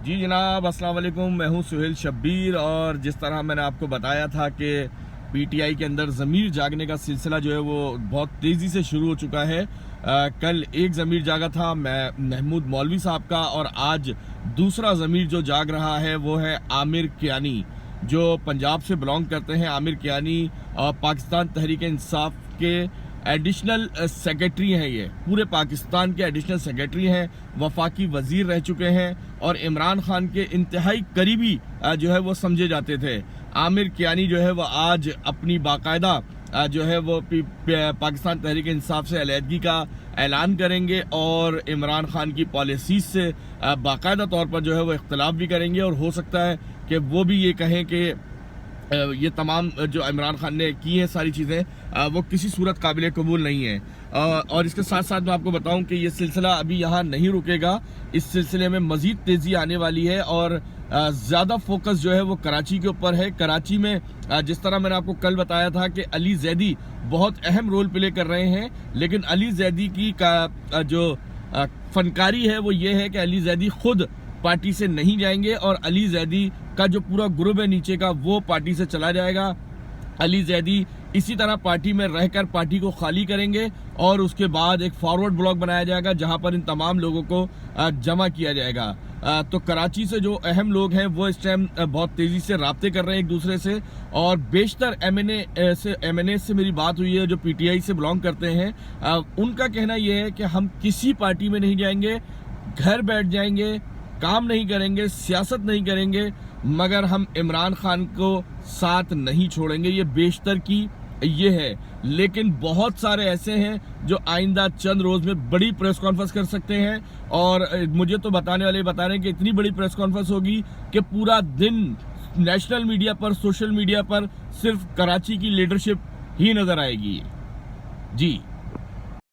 جی جناب، السلام علیکم. میں ہوں سہیل شبیر، اور جس طرح میں نے آپ کو بتایا تھا کہ پی ٹی آئی کے اندر ضمیر جاگنے کا سلسلہ جو ہے وہ بہت تیزی سے شروع ہو چکا ہے. کل ایک ضمیر جاگا تھا محمود مولوی صاحب کا، اور آج دوسرا ضمیر جو جاگ رہا ہے وہ ہے عامر کیانی، جو پنجاب سے بلانگ کرتے ہیں. عامر کیانی پاکستان تحریک انصاف کے ایڈیشنل سیکرٹری ہیں. یہ پورے پاکستان کے ایڈیشنل سیکرٹری ہیں، وفاقی وزیر رہ چکے ہیں، اور عمران خان کے انتہائی قریبی جو ہے وہ سمجھے جاتے تھے. عامر کیانی جو ہے وہ آج اپنی باقاعدہ جو ہے وہ پاکستان تحریک انصاف سے علیحدگی کا اعلان کریں گے، اور عمران خان کی پالیسیز سے باقاعدہ طور پر جو ہے وہ اختلاف بھی کریں گے. اور ہو سکتا ہے کہ وہ بھی یہ کہیں کہ یہ تمام جو عمران خان نے کی ہیں ساری چیزیں وہ کسی صورت قابل قبول نہیں ہیں. اور اس کے ساتھ ساتھ میں آپ کو بتاؤں کہ یہ سلسلہ ابھی یہاں نہیں رکے گا. اس سلسلے میں مزید تیزی آنے والی ہے، اور زیادہ فوکس جو ہے وہ کراچی کے اوپر ہے. کراچی میں جس طرح میں نے آپ کو کل بتایا تھا کہ علی زیدی بہت اہم رول پلے کر رہے ہیں، لیکن علی زیدی کی جو فنکاری ہے وہ یہ ہے کہ علی زیدی خود پارٹی سے نہیں جائیں گے، اور علی زیدی کا جو پورا گروپ ہے نیچے کا وہ پارٹی سے چلا جائے گا. علی زیدی اسی طرح پارٹی میں رہ کر پارٹی کو خالی کریں گے، اور اس کے بعد ایک فارورڈ بلاک بنایا جائے گا جہاں پر ان تمام لوگوں کو جمع کیا جائے گا. تو کراچی سے جو اہم لوگ ہیں وہ اس ٹائم بہت تیزی سے رابطے کر رہے ہیں ایک دوسرے سے، اور بیشتر ایم این اے سے میری بات ہوئی ہے جو پی ٹی آئی سے بلانگ کرتے ہیں. ان کا کہنا یہ ہے کہ ہم کسی پارٹی میں نہیں جائیں گے، گھر بیٹھ جائیں گے، کام نہیں کریں گے، سیاست نہیں کریں گے، مگر ہم عمران خان کو ساتھ نہیں چھوڑیں گے. یہ بیشتر کی یہ ہے. لیکن بہت سارے ایسے ہیں جو آئندہ چند روز میں بڑی پریس کانفرنس کر سکتے ہیں، اور مجھے تو بتانے والے بتا رہے ہیں کہ اتنی بڑی پریس کانفرنس ہوگی کہ پورا دن نیشنل میڈیا پر، سوشل میڈیا پر صرف کراچی کی لیڈرشپ ہی نظر آئے گی. جی